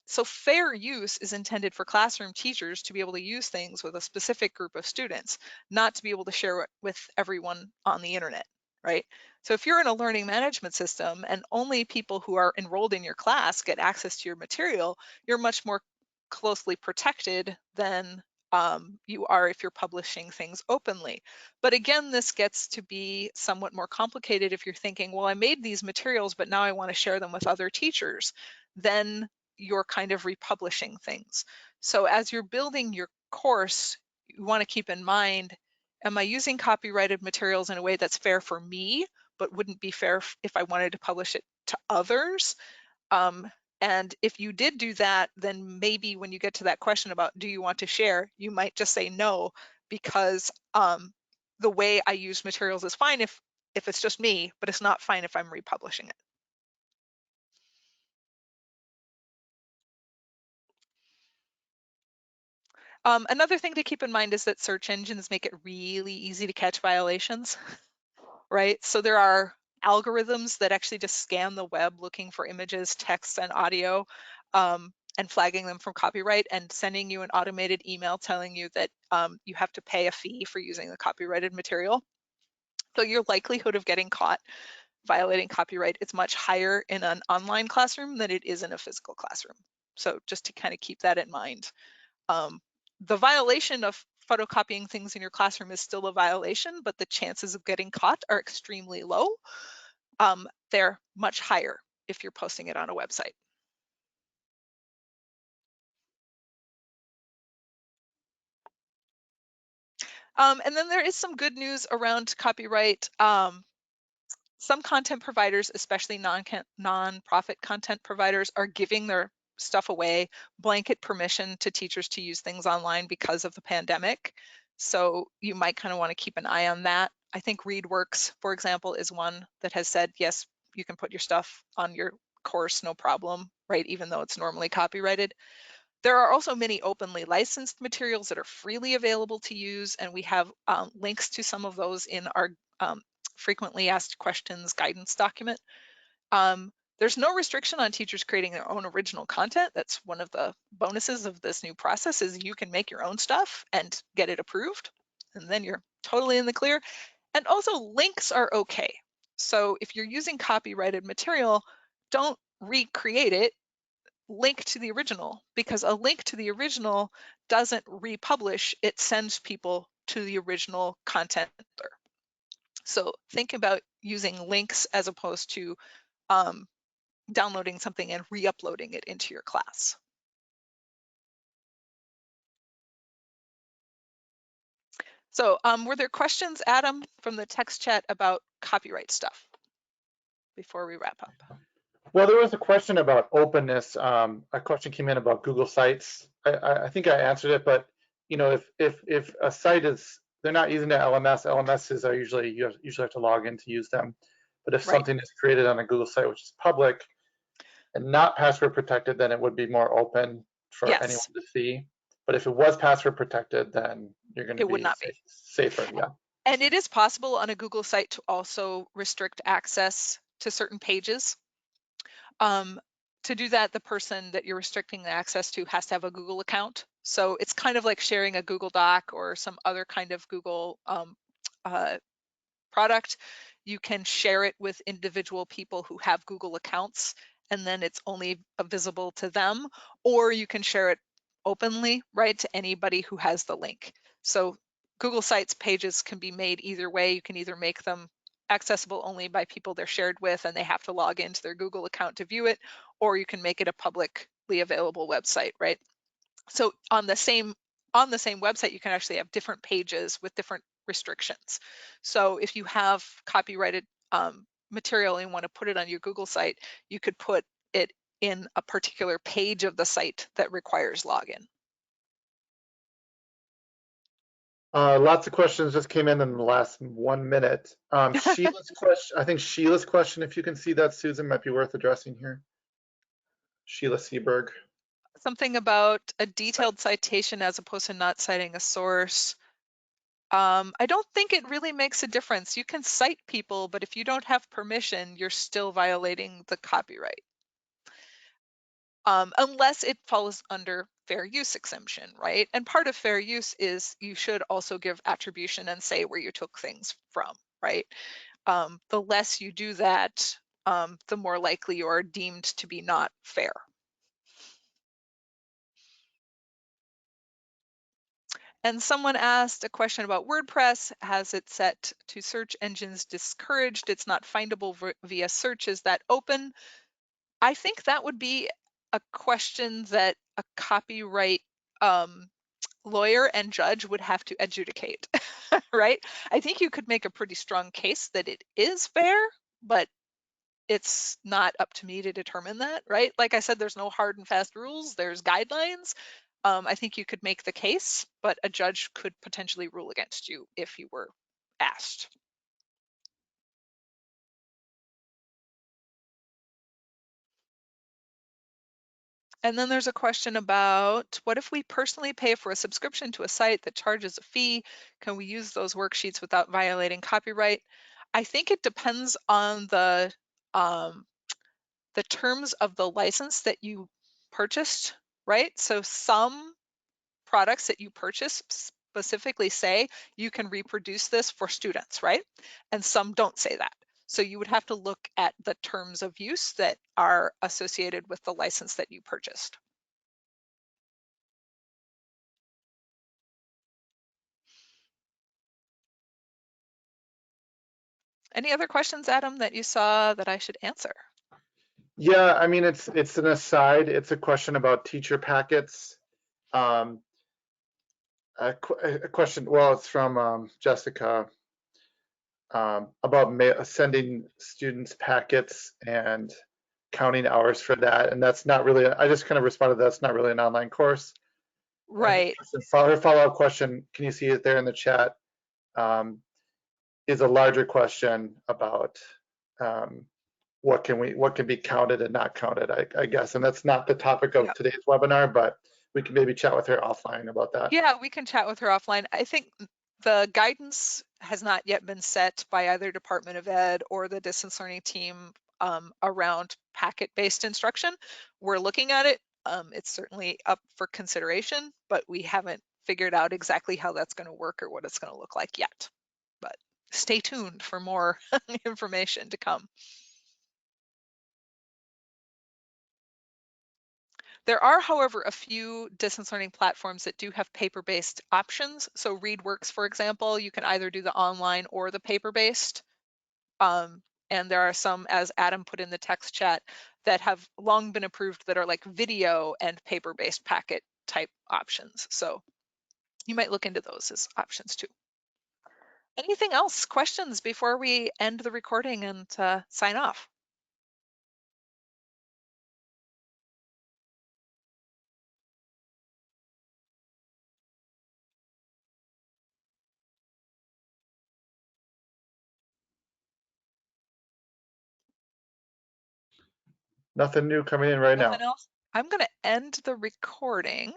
So fair use is intended for classroom teachers to be able to use things with a specific group of students, not to be able to share it with everyone on the internet. right? So if you're in a learning management system and only people who are enrolled in your class get access to your material, you're much more closely protected than you are if you're publishing things openly. But again, this gets to be somewhat more complicated if you're thinking, well, I made these materials, but now I want to share them with other teachers. Then you're kind of republishing things. So as you're building your course, you want to keep in mind, am I using copyrighted materials in a way that's fair for me, but wouldn't be fair if I wanted to publish it to others? And if you did do that, then maybe when you get to that question about do you want to share, you might just say no, because the way I use materials is fine if it's just me, but it's not fine if I'm republishing it. Another thing to keep in mind is that search engines make it really easy to catch violations, right? So there are algorithms that actually just scan the web looking for images, text, and audio, and flagging them from copyright and sending you an automated email telling you that you have to pay a fee for using the copyrighted material. So your likelihood of getting caught violating copyright is much higher in an online classroom than it is in a physical classroom. So just to kind of keep that in mind. The violation of photocopying things in your classroom is still a violation, but the chances of getting caught are extremely low. They're much higher if you're posting it on a website. And then there is some good news around copyright. Some content providers, especially non-profit content providers, are giving their stuff away, blanket permission to teachers to use things online because of the pandemic. So you might kind of want to keep an eye on that. I think ReadWorks, for example, is one that has said, yes, you can put your stuff on your course, no problem, right? Even though it's normally copyrighted. There are also many openly licensed materials that are freely available to use, and we have links to some of those in our frequently asked questions guidance document. There's no restriction on teachers creating their own original content. That's one of the bonuses of this new process, is you can make your own stuff and get it approved, and then you're totally in the clear. And also links are okay. So if you're using copyrighted material, don't recreate it, link to the original, because a link to the original doesn't republish, it sends people to the original content. So think about using links as opposed to downloading something and re-uploading it into your class. So were there questions, Adam, from the text chat about copyright stuff before we wrap up? Well, there was a question about openness. A question came in about Google Sites. I think I answered it, but you know, if a site is, they're not using the LMS. LMSs are usually, you usually have to log in to use them. But if something is created on a Google site which is public and not password protected, then it would be more open for anyone to see. But if it was password protected, then you're going to be safer. Yeah. And it is possible on a Google site to also restrict access to certain pages. To do that, the person that you're restricting the access to has to have a Google account. So it's kind of like sharing a Google Doc or some other kind of Google product. You can share it with individual people who have Google accounts, and then it's only visible to them, or you can share it openly, right, to anybody who has the link. So Google Sites pages can be made either way. You can either make them accessible only by people they're shared with and they have to log into their Google account to view it, or you can make it a publicly available website, right? So on the same website, you can actually have different pages with different restrictions. So if you have copyrighted material and you want to put it on your Google site, you could put it in a particular page of the site that requires login. Lots of questions just came in the last 1 minute. Sheila's question, I think Sheila's question, if you can see that, Susan, might be worth addressing here. Sheila Seberg. Something about a detailed citation as opposed to not citing a source. I don't think it really makes a difference. You can cite people, but if you don't have permission, you're still violating the copyright. Unless it falls under fair use exemption, right? And part of fair use is you should also give attribution and say where you took things from, right? the less you do that, the more likely you are deemed to be not fair. And someone asked a question about WordPress. Has it set to search engines discouraged? It's not findable via search. Is that open? I think that would be a question that a copyright lawyer and judge would have to adjudicate, right? I think you could make a pretty strong case that it is fair, but it's not up to me to determine that, right? Like I said, there's no hard and fast rules, there's guidelines. I think you could make the case, but a judge could potentially rule against you if you were asked. And then there's a question about, what if we personally pay for a subscription to a site that charges a fee? Can we use those worksheets without violating copyright? I think it depends on the terms of the license that you purchased, right? So some products that you purchase specifically say you can reproduce this for students, right? And some don't say that. So you would have to look at the terms of use that are associated with the license that you purchased. Any other questions, Adam, that you saw that I should answer? Yeah, I mean, it's an aside. It's a question about teacher packets. A question, well, it's from Jessica about sending students packets and counting hours for that. And that's not really, I just kind of responded, that's not really an online course. Right. Her follow-up question, can you see it there in the chat, is a larger question about what can be counted and not counted, I guess. And that's not the topic of today's webinar, but we can maybe chat with her offline about that. Yeah, we can chat with her offline. I think the guidance has not yet been set by either Department of Ed or the distance learning team around packet-based instruction. We're looking at it. It's certainly up for consideration, but we haven't figured out exactly how that's going to work or what it's going to look like yet. But stay tuned for more information to come. There are, however, a few distance learning platforms that do have paper-based options. So ReadWorks, for example, you can either do the online or the paper-based. And there are some, as Adam put in the text chat, that have long been approved that are like video and paper-based packet type options. So you might look into those as options too. Anything else? Questions before we end the recording and sign off? Nothing new coming in right now. Nothing else? I'm going to end the recording,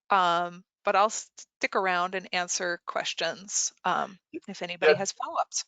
but I'll stick around and answer questions if anybody has follow-ups.